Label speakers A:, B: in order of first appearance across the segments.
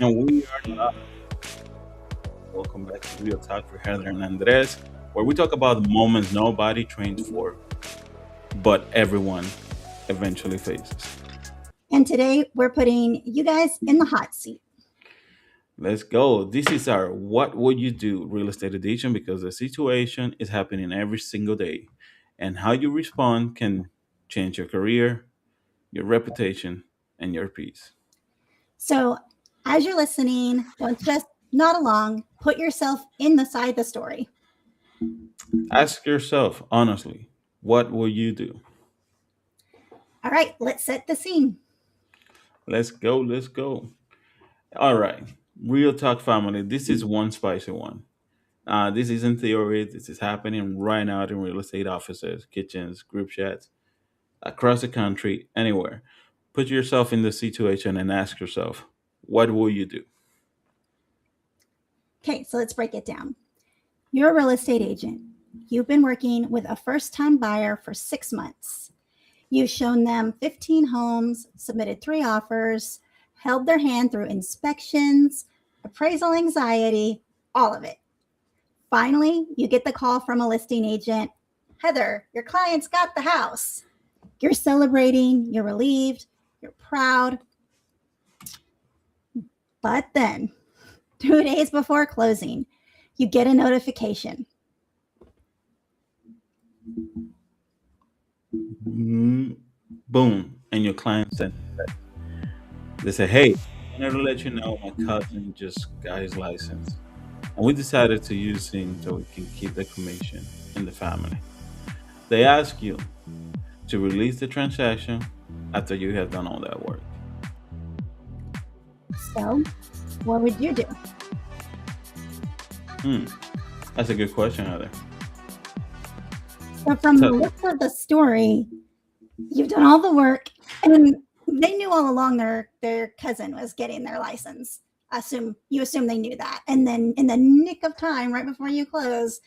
A: And we are welcome back to Real Talk for Heather and Andres, where we talk about the moments nobody trained for, but everyone eventually faces.
B: And today we're putting you guys in the hot seat.
A: Let's go. This is our What Would You Do real estate edition because the situation is happening every single day. And how you respond can change your career, your reputation, and your peace.
B: So, as you're listening, don't just nod along, put yourself in the side of the story.
A: Ask yourself honestly, what will you do?
B: All right, let's set the scene.
A: Let's go. Let's go. All right. Real Talk family, this is one spicy one. This isn't theory. This is happening right now in real estate offices, kitchens, group chats, across the country, anywhere. Put yourself in the situation and ask yourself, what will you do?
B: Okay, so let's break it down. You're a real estate agent. You've been working with a first time buyer for 6 months. You've shown them 15 homes, submitted 3 offers, held their hand through inspections, appraisal anxiety, all of it. Finally, you get the call from a listing agent. Heather, your client's got the house. You're celebrating, you're relieved, you're proud. But then, 2 days before closing, you get a notification.
A: Mm, Boom. And your client said, they say, hey, I wanted to let you know my cousin just got his license. And we decided to use him so we can keep the commission in the family. They ask you to release the transaction after you have done all that work.
B: So, what would you do?
A: Hmm, that's a good question, Heather.
B: So, from the
A: So,
B: look of the story, you've done all the work, and they knew all along their cousin was getting their license. Assume they knew that, and then in the nick of time, right before you close,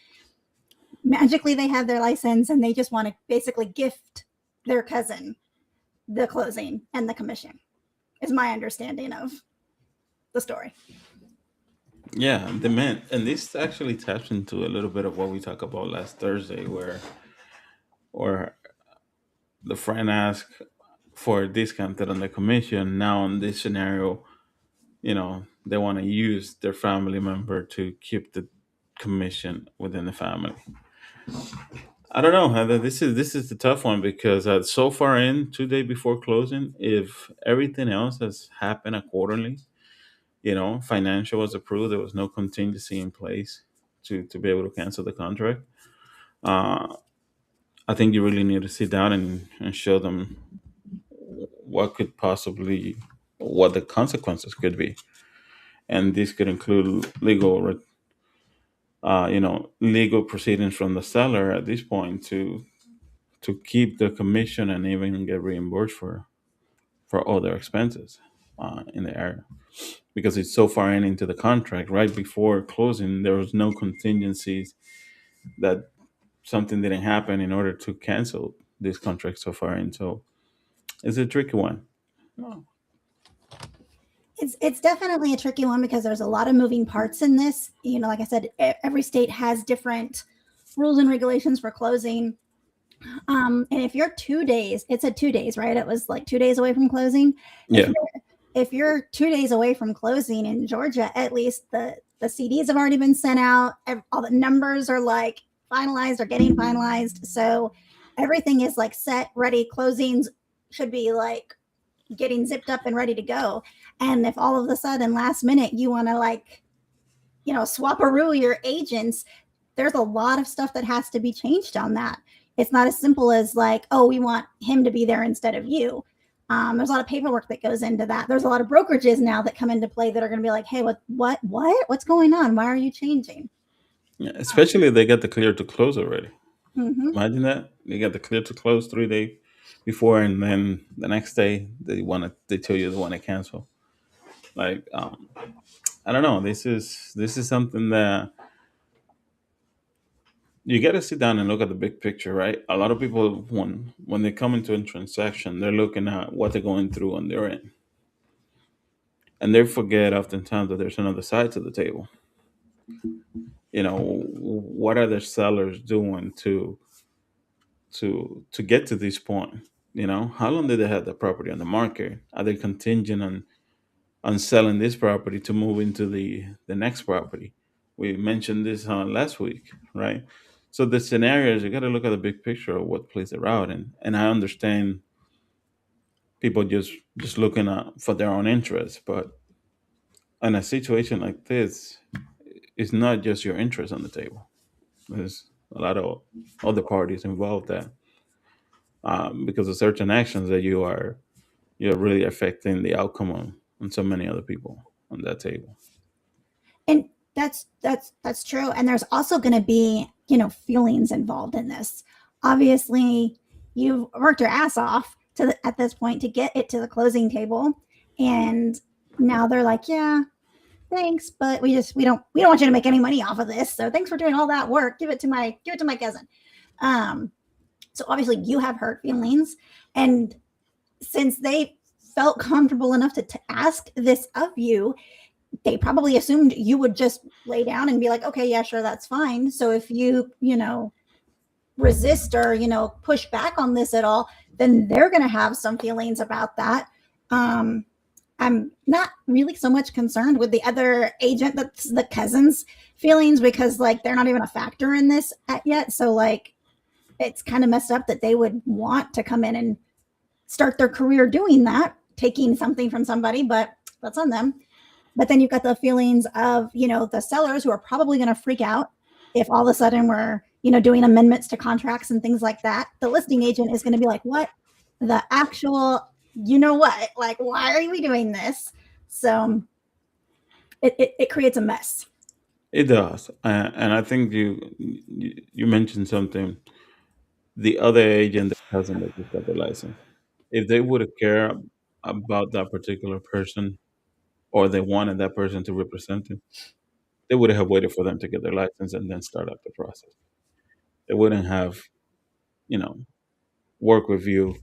B: magically they have their license, and they just want to basically gift their cousin the closing and the commission. Is my understanding of the story.
A: yeah, the man, and this actually taps into a little bit of what we talked about last Thursday, where the friend asked for a discounted on the commission. Now, in this scenario, they want to use their family member to keep the commission within the family. I don't know, Heather. This is the tough one because so far in 2 days before closing, if everything else has happened accordingly, financial was approved, there was no contingency in place to be able to cancel the contract. Uh, I think you really need to sit down and show them what could possibly what the consequences could be, and this could include legal proceedings from the seller at this point to keep the commission and even get reimbursed for other expenses in the area because it's so far into the contract. Right before closing, there was no contingencies that something didn't happen in order to cancel this contract so far in. So it's a tricky one. Oh,
B: It's definitely a tricky one because there's a lot of moving parts in this. Like I said, every state has different rules and regulations for closing. And if you're 2 days, it said 2 days, right? It was like 2 days away from closing. If
A: yeah,
B: you're if you're 2 days away from closing in Georgia, at least the CDs have already been sent out. All the numbers are like finalized or getting finalized. So everything is like set, ready. Closings should be like getting zipped up and ready to go. And if all of a sudden last minute you want to like, swap-a-roo your agents, there's a lot of stuff that has to be changed on that. It's not as simple as like, oh, we want him to be there instead of you. There's a lot of paperwork that goes into that. There's a lot of brokerages now that come into play that are going to be like, hey, what's going on? Why are you changing?
A: yeah. Especially if they get the clear to close already.
B: Mm-hmm.
A: Imagine that they get the clear to close 3 days before, and then the next day they tell you they want to cancel. Like I don't know. This is something that you got to sit down and look at the big picture, right? A lot of people when they come into a transaction, they're looking at what they're going through on their end. and they forget oftentimes that there's another side to the table. What are the sellers doing to get to this point? How long did they have the property on the market? Are they contingent on selling this property to move into the next property? We mentioned this last week, right? So the scenarios, you got to look at the big picture of what plays are out, and I understand people just looking for their own interests, but in a situation like this, it's not just your interest on the table. There's a lot of other parties involved that, because of certain actions that you're really affecting the outcome on so many other people on that table.
B: And that's true. And there's also going to be, feelings involved in this. Obviously, you've worked your ass off at this point to get it to the closing table, and now they're like, yeah, thanks, but we don't want you to make any money off of this. So thanks for doing all that work. Give it to my cousin. Um, so obviously you have hurt feelings, and since they felt comfortable enough to ask this of you, they probably assumed you would just lay down and be like, okay, yeah, sure, that's fine. So if you resist or, push back on this at all, then they're going to have some feelings about that. Um, I'm not really so much concerned with the other agent, that's the cousin's feelings, because like they're not even a factor in this yet. So like it's kind of messed up that they would want to come in and start their career doing that, taking something from somebody, but that's on them. But then you've got the feelings of, the sellers who are probably going to freak out if all of a sudden we're, doing amendments to contracts and things like that. The listing agent is going to be like, what the actual, what? Like, why are we doing this? So it creates a mess.
A: It does, and I think you mentioned something. The other agent that hasn't just got the license, if they would have cared about that particular person, or they wanted that person to represent them, they would have waited for them to get their license and then start up the process. They wouldn't have, you know, work with you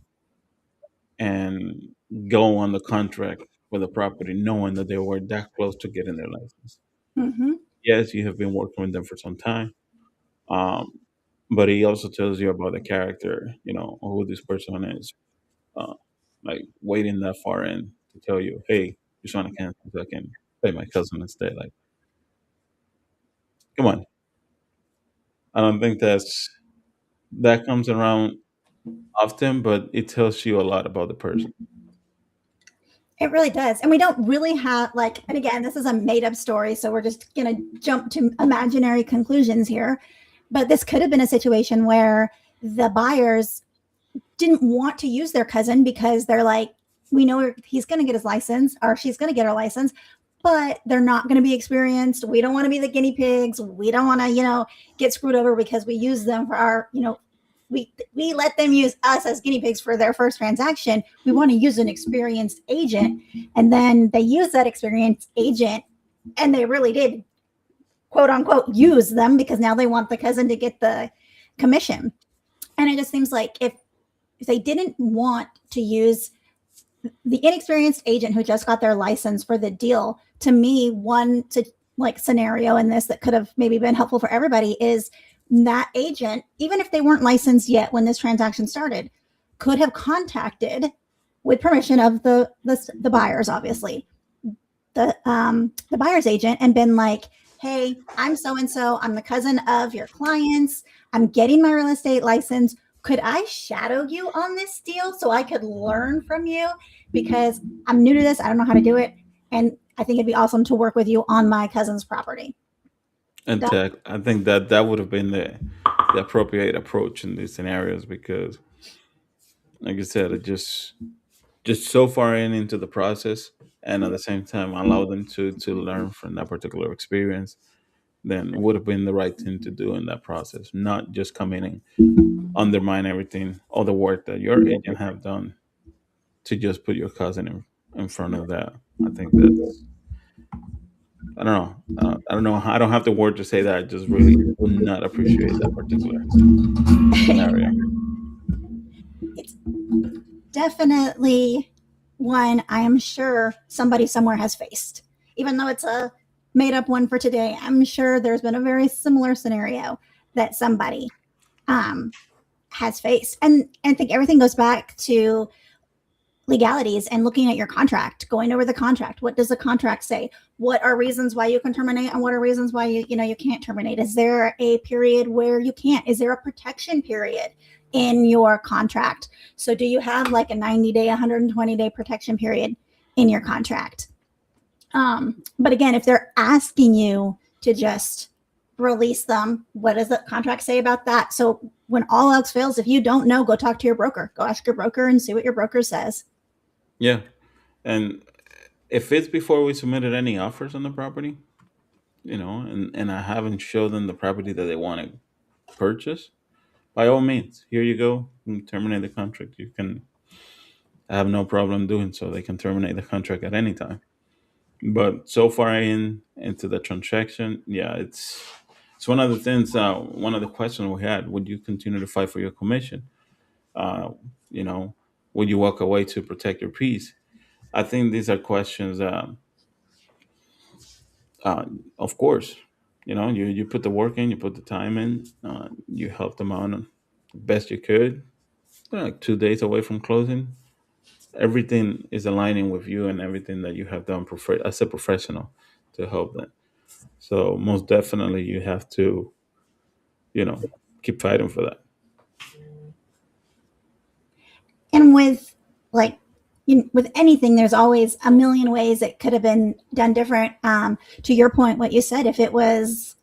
A: and go on the contract for the property knowing that they were that close to getting their license.
B: Mm-hmm.
A: Yes, you have been working with them for some time, um, but he also tells you about the character, who this person is. Uh, like waiting that far in to tell you, hey, just want to cancel so I can pay my cousin instead. Like, come on. I don't think that comes around often, but it tells you a lot about the person.
B: It really does. And we don't really have, like, and again, this is a made up story. So we're just going to jump to imaginary conclusions here. But this could have been a situation where the buyers didn't want to use their cousin because they're like, we know he's going to get his license or she's going to get her license, but they're not going to be experienced. We don't want to be the guinea pigs. We don't want to, get screwed over because we use them for our, we let them use us as guinea pigs for their first transaction. We want to use an experienced agent. And then they use that experienced agent and they really did, quote unquote, use them because now they want the cousin to get the commission. And it just seems like if they didn't want to use the inexperienced agent who just got their license for the deal, to me, like scenario in this that could have maybe been helpful for everybody is that agent, even if they weren't licensed yet when this transaction started, could have contacted, with permission of the buyers, obviously, the buyer's agent, and been like, hey, I'm so and so, I'm the cousin of your clients, I'm getting my real estate license, could I shadow you on this deal so I could learn from you, because I'm new to this, I don't know how to do it, and I think it'd be awesome to work with you on my cousin's property.
A: And
B: That
A: I think that would have been the appropriate approach in these scenarios because, like you said, it just so far into the process, and at the same time allow them to learn from that particular experience, then would have been the right thing to do in that process, not just come in and undermine everything, all the work that your agent have done to just put your cousin in front of that. I think that's, I don't know. I don't know. I don't have the word to say that. I just really would not appreciate that particular scenario.
B: it's definitely one I am sure somebody somewhere has faced. Even though it's a made up one for today, I'm sure there's been a very similar scenario that somebody um, has faced. And I think everything goes back to legalities and looking at your contract, going over the contract. What does the contract say? What are reasons why you can terminate and what are reasons why you can't terminate? Is there a period where you can't? Is there a protection period in your contract? So do you have like a 90-day, 120-day protection period in your contract? But again, if they're asking you to just release them, what does the contract say about that? So when all else fails, if you don't know, go talk to your broker. Go ask your broker and see what your broker says.
A: Yeah. And if it's before we submitted any offers on the property, and I haven't showed them the property that they want to purchase, by all means, here you go. You can terminate the contract. You can have no problem doing so. They can terminate the contract at any time. But so far into the transaction, yeah, it's one of the things. One of the questions we had: would you continue to fight for your commission? Uh, you know, would you walk away to protect your peace? I think these are questions. Uh, of course, you put the work in, you put the time in, you help them out the best you could. Like 2 days away from closing, everything is aligning with you and everything that you have done as a professional to help them. So most definitely, you have to, you know, keep fighting for that.
B: And with like with anything, there's always a million ways it could have been done different. To your point, what you said, if it was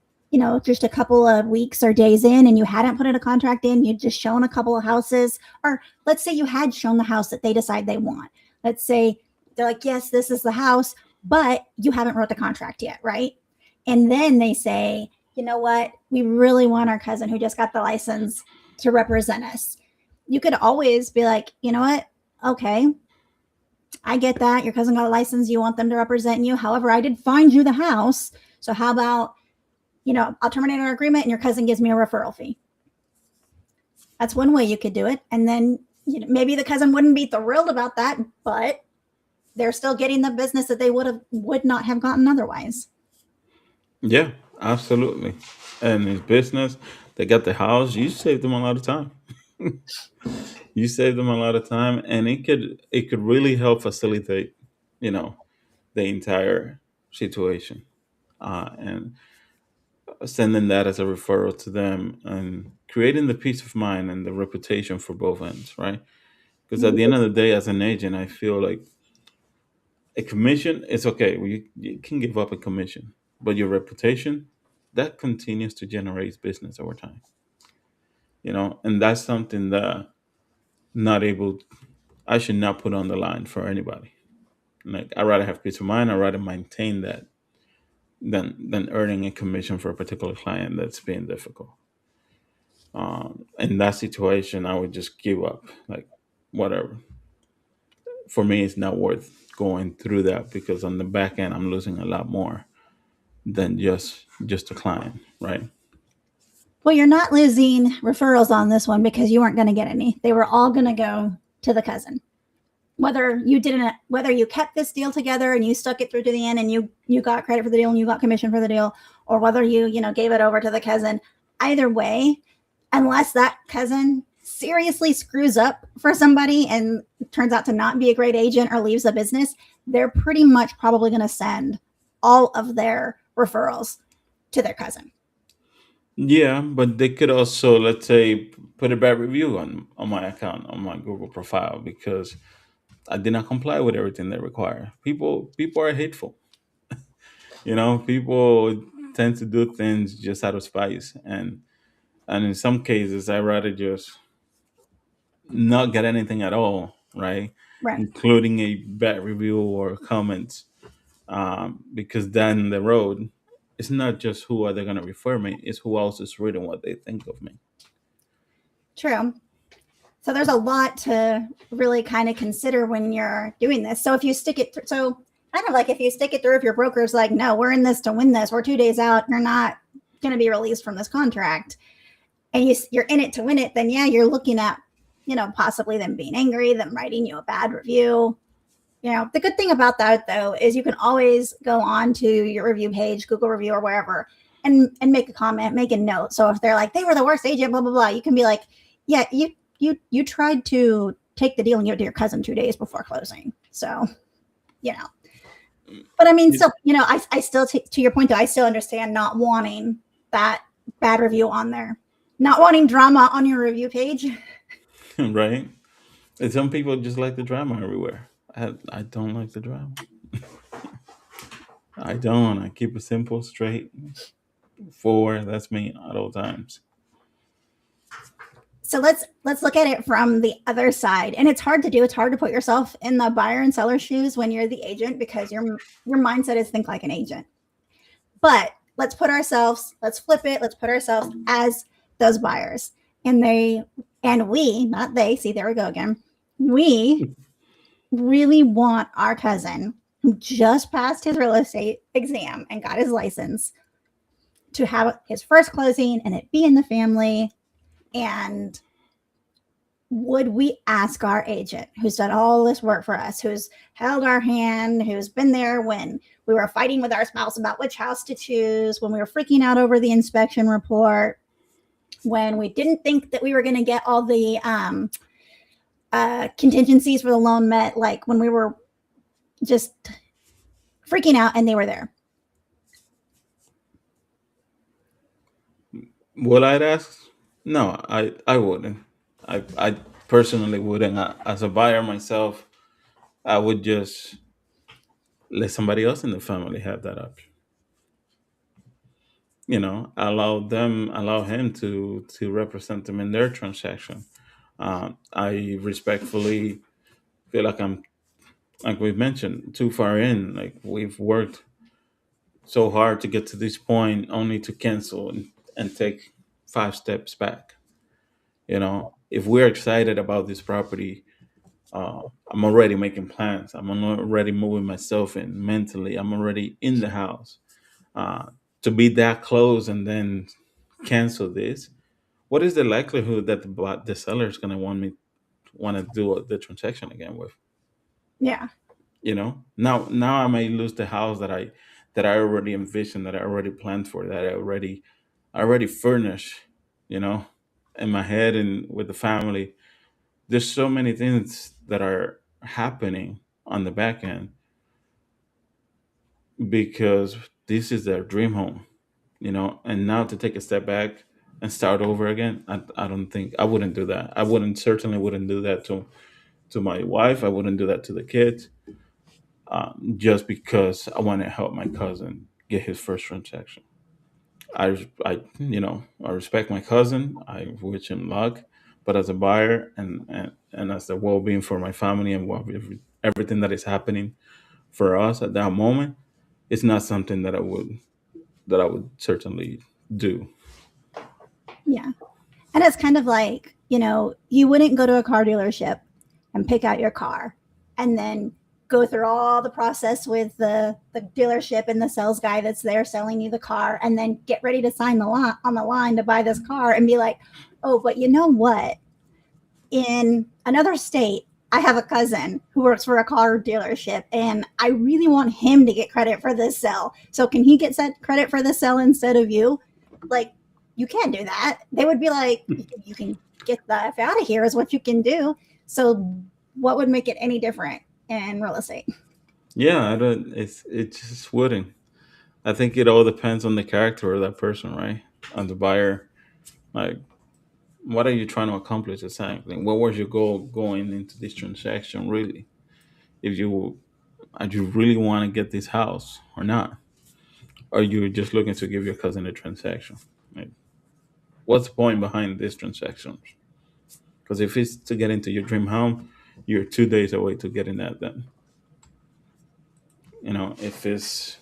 B: just a couple of weeks or days in and you hadn't put in a contract in, you'd just shown a couple of houses, or let's say you had shown the house that they decide they want. Let's say they're like, yes, this is the house, but you haven't wrote the contract yet, right? And then they say, you know what, we really want our cousin who just got the license to represent us. You could always be like, you know what, okay, I get that your cousin got a license, you want them to represent you, however, I did find you the house, so how about I'll terminate our agreement and your cousin gives me a referral fee. That's one way you could do it. And then maybe the cousin wouldn't be thrilled about that, but they're still getting the business that they would not have gotten otherwise.
A: Yeah, absolutely. And in business, they got the house. You saved them a lot of time. You saved them a lot of time, and it could really help facilitate, you know, the entire situation. And sending that as a referral to them and creating the peace of mind and the reputation for both ends, right? Because at the end of the day, as an agent, I feel like a commission is okay. You can give up a commission, but your reputation that continues to generate business over time, and that's something that not able I should not put on the line for anybody. Like I'd rather have peace of mind. I'd rather maintain that than earning a commission for a particular client that's being difficult. In that situation, I would just give up. Like, whatever. For me, it's not worth going through that because on the back end, I'm losing a lot more than just a client, right?
B: Well, you're not losing referrals on this one because you weren't going to get any. They were all going to go to the cousin. Whether you kept this deal together and you stuck it through to the end and you got credit for the deal and you got commission for the deal, or whether you gave it over to the cousin, either way, unless that cousin seriously screws up for somebody and turns out to not be a great agent or leaves the business, they're pretty much probably going to send all of their referrals to their cousin.
A: Yeah, but they could also, let's say, put a bad review on my account, on my Google profile, because I did not comply with everything they require. People are hateful. People tend to do things just out of spite, and in some cases, I rather just not get anything at all, right?
B: Right.
A: Including a bad review or comment, because down the road, it's not just who are they going to refer me; it's who else is reading what they think of me.
B: True. So there's a lot to really kind of consider when you're doing this. So if you stick it, so kind of like if you stick it through, if your broker's like, no, we're in this to win this, we're 2 days out, you're not going to be released from this contract, and you're in it to win it, then yeah, you're looking at, possibly them being angry, them writing you a bad review. The good thing about that though is you can always go on to your review page, Google review or wherever, and make a comment, make a note. So if they're like they were the worst agent, blah blah blah, you can be like, yeah, you tried to take the deal and give it to your cousin 2 days before closing. So you know, but I mean,
A: It-
B: still, I still to your point though, I still understand not wanting that bad review on there, not wanting drama on your review page.
A: right? And some people just like the drama everywhere. I don't like the drama. I don't. I keep it simple, straight, forward. That's me at all times.
B: So let's look at it from the other side, and it's hard to do. It's hard to put yourself in the buyer and seller shoes when you're the agent because your mindset is think like an agent. But let's flip it, let's put ourselves as those buyers. And we, not they, see, there we go again. We really want our cousin who just passed his real estate exam and got his license to have his first closing and it be in the family. And would we ask our agent who's done all this work for us, who's held our hand, who's been there when we were fighting with our spouse about which house to choose, when we were freaking out over the inspection report, when we didn't think that we were going to get all the contingencies for the loan met, like when we were just freaking out and they were there?
A: Would I ask? No, I wouldn't. I personally wouldn't. As a buyer myself, I would just let somebody else in the family have that option. Allow him to represent them in their transaction. I respectfully feel like I'm, like we've mentioned, too far in. Like we've worked so hard to get to this point, only to cancel and take 5 steps back. If we're excited about this property, I'm already making plans. I'm already moving myself in mentally. I'm already in the house. Uh, to be that close and then cancel this, what is the likelihood that the seller is going to want to do the transaction again with?
B: Yeah.
A: Now I may lose the house that I already envisioned, that I already planned for, that I already furnished, you know, in my head and with the family. There's so many things that are happening on the back end because this is their dream home, and now to take a step back and start over again, I don't think I wouldn't do that. I certainly wouldn't do that to my wife. I wouldn't do that to the kids, just because I want to help my cousin get his first transaction. I respect my cousin. I wish him luck, but as a buyer and as the well-being for my family and everything that is happening for us at that moment, it's not something that I would certainly do.
B: Yeah. And it's kind of like, you wouldn't go to a car dealership and pick out your car and then go through all the process with the dealership and the sales guy that's there selling you the car and then get ready to sign the line on the line to buy this car and be like, oh, but you know what? In another state, I have a cousin who works for a car dealership, and I really want him to get credit for this sell. So, can he get set credit for the sell instead of you? Like, you can't do that. They would be like, you can get the F out of here, is what you can do. So, what would make it any different in real estate?
A: Yeah, I don't. It just wouldn't. I think it all depends on the character of that person, right? On the buyer, like what are you trying to accomplish exactly? What was your goal going into this transaction, really? If you Do you really want to get this house or not? Or you just looking to give your cousin a transaction? Like, what's the point behind this transaction? Because if it's to get into your dream home, you're 2 days away to getting that done. If it's,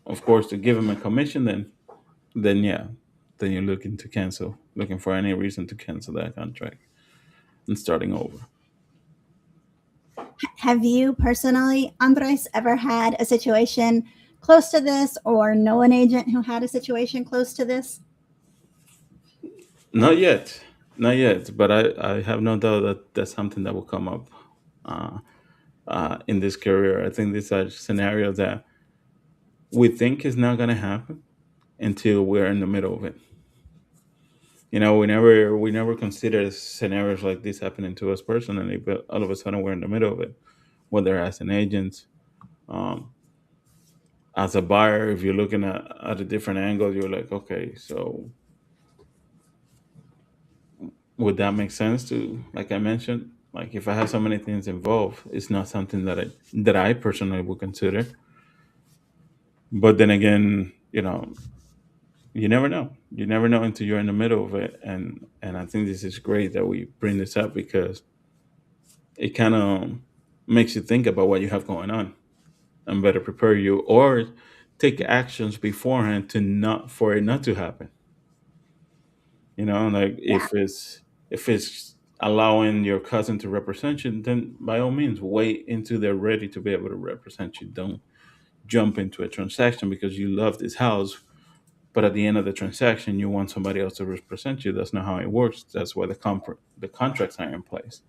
A: of course, to give him a commission, then yeah, then you're looking for any reason to cancel that contract and starting over.
B: Have you personally, Andres, ever had a situation close to this or know an agent who had a situation close to this?
A: Not yet, not yet, but I have no doubt that that's something that will come up. Uh, in this career. I think these are scenarios that we think is not going to happen until we're in the middle of it. We never consider scenarios like this happening to us personally, but all of a sudden we're in the middle of it. Whether as an agent, um, as a buyer, if you're looking at a different angle, you're like, okay, so would that make sense to, like I mentioned, like if I have so many things involved, it's not something that I personally would consider. But then again, you never know. You never know until you're in the middle of it, and I think this is great that we bring this up because it kind of makes you think about what you have going on and better prepare you or take actions beforehand to not for it not to happen. Like
B: Yeah.
A: if it's allowing your cousin to represent you, then by all means wait until they're ready to be able to represent you. Don't jump into a transaction because you love this house, but at the end of the transaction you want somebody else to represent you. That's not how it works. That's why the contracts are in place,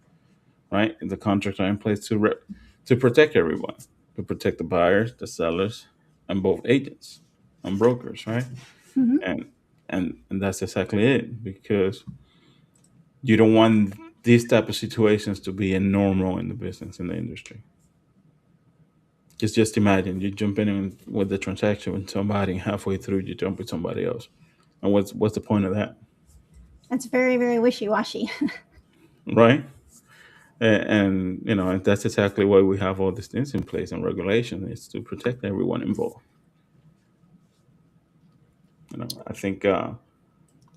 A: right? The contracts are in place to protect everyone, to protect the buyers, the sellers, and both agents and brokers, right?
B: Hmm.
A: And and that's exactly it, because you don't want these type of situations to be a normal in the business, in the industry. Just imagine you jump in with the transaction with somebody, and halfway through you jump with somebody else, and what's the point of that,
B: That's very, very wishy washy.
A: right? And that's exactly why we have all these things in place and regulation is to protect everyone involved. I think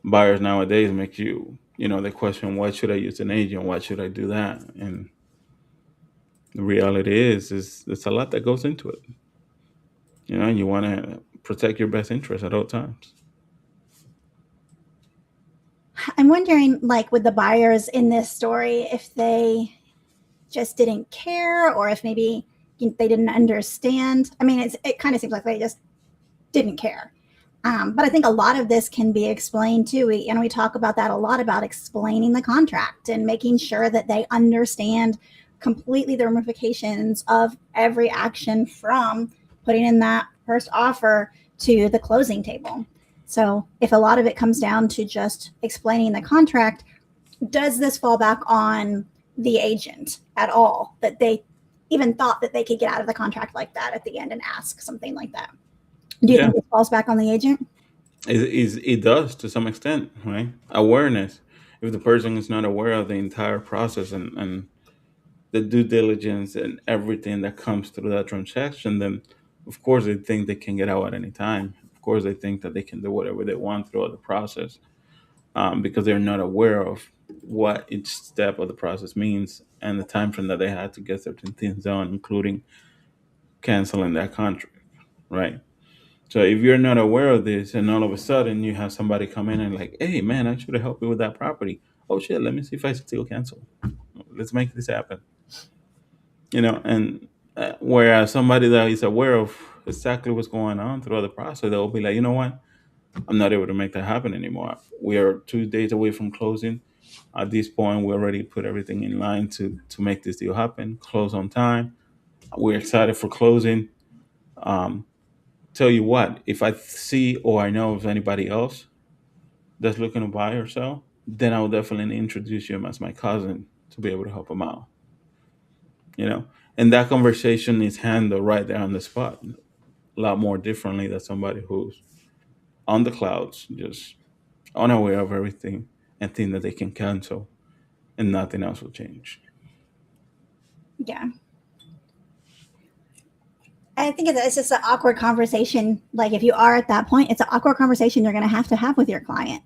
A: buyers nowadays make they question, why should I use an agent, why should I do that? And the reality is there's a lot that goes into it. You want to protect your best interest at all times.
B: I'm wondering, like, with the buyers in this story, if they just didn't care or if maybe they didn't understand. I mean, it kind of seems like they just didn't care. But I think a lot of this can be explained too. We talk about that a lot, about explaining the contract and making sure that they understand completely the ramifications of every action from putting in that first offer to the closing table. So if a lot of it comes down to just explaining the contract, does this fall back on the agent at all, that they even thought that they could get out of the contract like that at the end and ask something like that? Do you
A: Yeah,
B: think it falls back on the agent?
A: it does to some extent, right? Awareness. If the person is not aware of the entire process and the due diligence and everything that comes through that transaction, then of course they think they can get out at any time. Of course they think that they can do whatever they want throughout the process, because they're not aware of what each step of the process means and the time frame that they had to get certain things done, including canceling that contract, right? So if you're not aware of this and all of a sudden you have somebody come in and like, hey man, I should have helped you with that property. Oh shit, let me see if I still cancel. Let's make this happen. And whereas somebody that is aware of exactly what's going on throughout the process, they'll be like, you know what, I'm not able to make that happen anymore. We are 2 days away from closing. At this point, we already put everything in line to make this deal happen, close on time. We're excited for closing. Um, Tell you what, if I see or I know of anybody else that's looking to buy or sell, then I will definitely introduce you as my cousin to be able to help them out. You know, and that conversation is handled right there on the spot, a lot more differently than somebody who's on the clouds, just unaware of everything and think that they can cancel and nothing else will change.
B: Yeah. I think it's just an awkward conversation. Like, if you are at that point, it's an awkward conversation you're going to have with your client.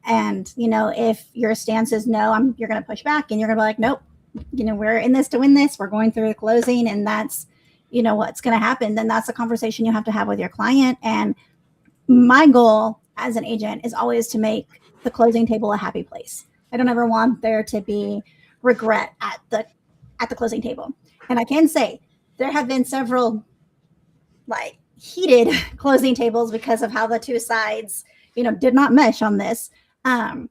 B: And, if your stance is no, you're going to push back and you're going to be like, nope, we're in this to win this. We're going through the closing and that's, what's going to happen. Then that's a conversation you have to have with your client. And my goal as an agent is always to make the closing table a happy place. I don't ever want there to be regret at the closing table. And I can say there have been several like heated closing tables because of how the two sides, did not mesh on this. Um,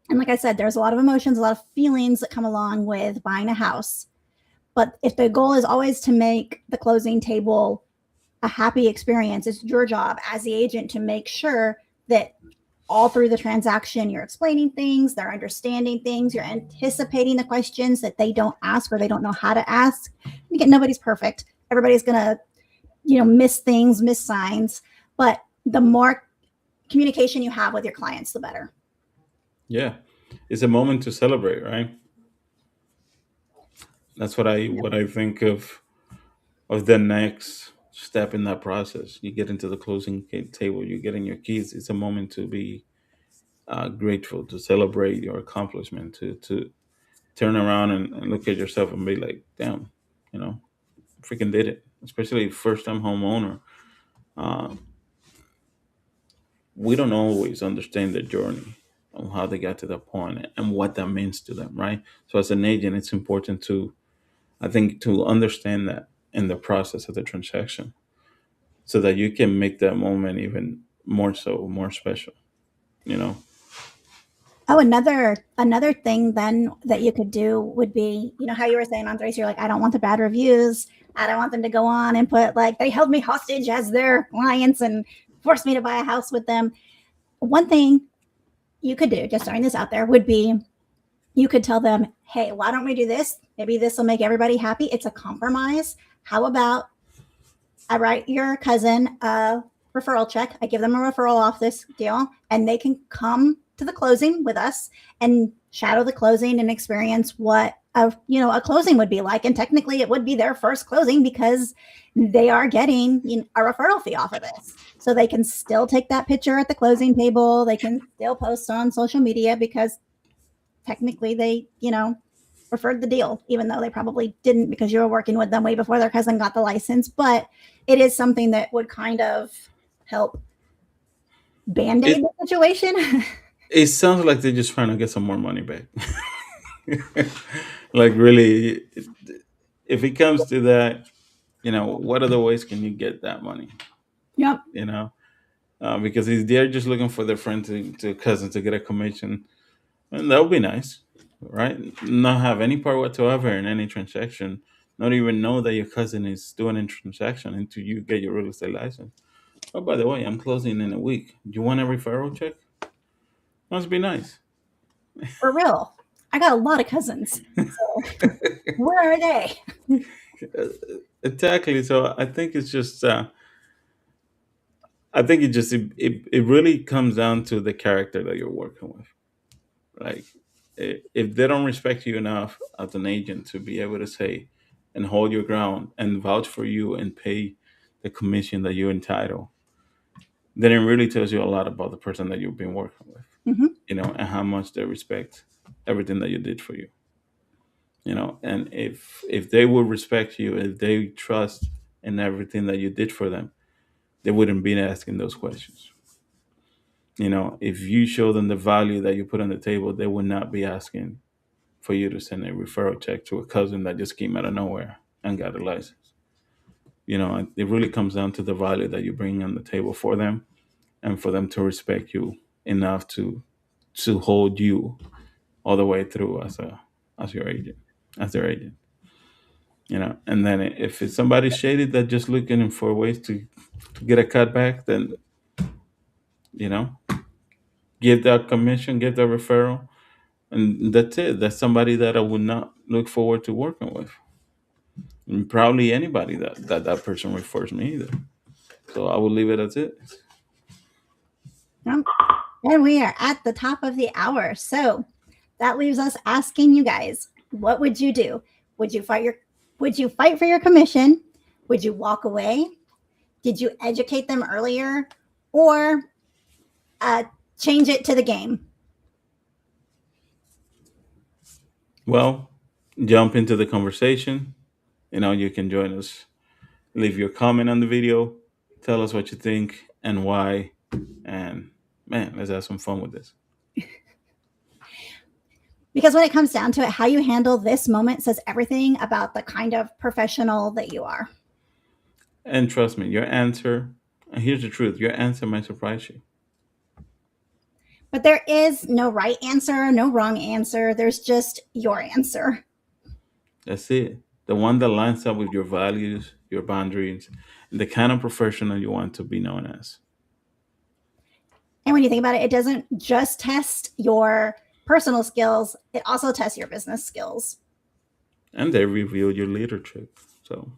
B: and like I said, there's a lot of emotions, a lot of feelings that come along with buying a house. But if the goal is always to make the closing table a happy experience, it's your job as the agent to make sure that all through the transaction you're explaining things, they're understanding things, you're anticipating the questions that they don't ask or they don't know how to ask. And again, nobody's perfect. Everybody's gonna, miss things, miss signs, but the more communication you have with your clients, the better.
A: Yeah, it's a moment to celebrate, right? That's what I think of the next step in that process. You get into the closing table, you get in your keys. It's a moment to be grateful, to celebrate your accomplishment, to turn around and look at yourself and be like, damn, you know, freaking did it. Especially first time homeowner. Uh, we don't always understand the journey of how they got to that point and what that means to them, right? So as an agent, it's important to, I think, to understand that in the process of the transaction so that you can make that moment even more so, more special, you know?
B: Oh, another thing then that you could do would be, how you were saying, Andres, you're like, I don't want the bad reviews. I don't want them to go on and put like they held me hostage as their clients and forced me to buy a house with them. One thing you could do, just throwing this out there, would be you could tell them, hey, why don't we do this? Maybe this will make everybody happy. It's a compromise. How about I write your cousin a referral check. I give them a referral off this deal, and they can come to the closing with us and shadow the closing and experience what a closing would be like. And technically, it would be their first closing because they are getting a referral fee off of this. So they can still take that picture at the closing table. They can still post on social media because technically they, referred the deal, even though they probably didn't because you were working with them way before their cousin got the license. But it is something that would kind of help band-aid
A: It
B: the situation.
A: it sounds like they're just trying to get some more money back. Like really, if it comes to that, what other ways can you get that money?
B: Yep.
A: You know, because if they're just looking for their friend to cousin to get a commission, and that would be nice, right? Not have any part whatsoever in any transaction, not even know that your cousin is doing a transaction until you get your real estate license. Oh, by the way, I'm closing in a week. Do you want a referral check? Must be nice.
B: For real. I got a lot of cousins. So where are they?
A: Exactly. So I think it's just, I think it really comes down to the character that you're working with. Like, if they don't respect you enough as an agent to be able to say and hold your ground and vouch for you and pay the commission that you entitle, then it really tells you a lot about the person that you've been working with,
B: Mm-hmm.
A: and how much they respect everything that you did for you, and if they would respect you, if they trust in everything that you did for them, they wouldn't be asking those questions. If you show them the value that you put on the table, they would not be asking for you to send a referral check to a cousin that just came out of nowhere and got a license. It really comes down to the value that you bring on the table for them, and for them to respect you enough to hold you all the way through as your agent, as their agent. And then if it's somebody shady that just looking for ways to get a cutback, then you know give that commission, give that referral, and that's it. That's somebody that I would not look forward to working with, and probably anybody that person refers me either. So I will leave it as it.
B: Yep. And we are at the top of the hour. So that leaves us asking you guys, what would you do? Would you fight your would you fight for your commission? Would you walk away? Did you educate them earlier? Or uh, change it to the game?
A: Well, jump into the conversation. You can join us. Leave your comment on the video. Tell us what you think and why. And man, let's have some fun with this.
B: Because when it comes down to it, how you handle this moment says everything about the kind of professional that you are.
A: And trust me, your answer, and here's the truth, your answer might surprise you.
B: But there is no right answer, no wrong answer. There's just your answer.
A: That's it. the one that lines up with your values, your boundaries, and the kind of professional you want to be known as.
B: And when you think about it, it doesn't just test your personal skills, it also tests your business skills.
A: And they review your leadership. So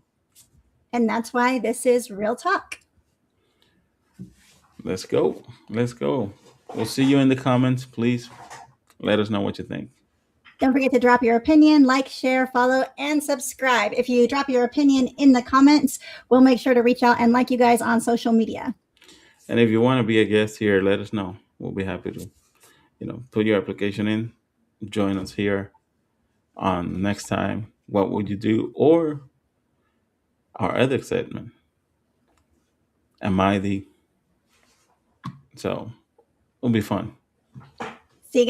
B: And that's why this is Real Talk.
A: let's go. Let's go. We'll see you in the comments. Please let us know what you think.
B: Don't forget to drop your opinion, like, share, follow, and subscribe. If you drop your opinion in the comments, we'll make sure to reach out and like you guys on social media.
A: And if you want to be a guest here, let us know. We'll be happy to, put your application in, join us here on next time. What would you do? Or our other segment, Am I the? So it'll be fun.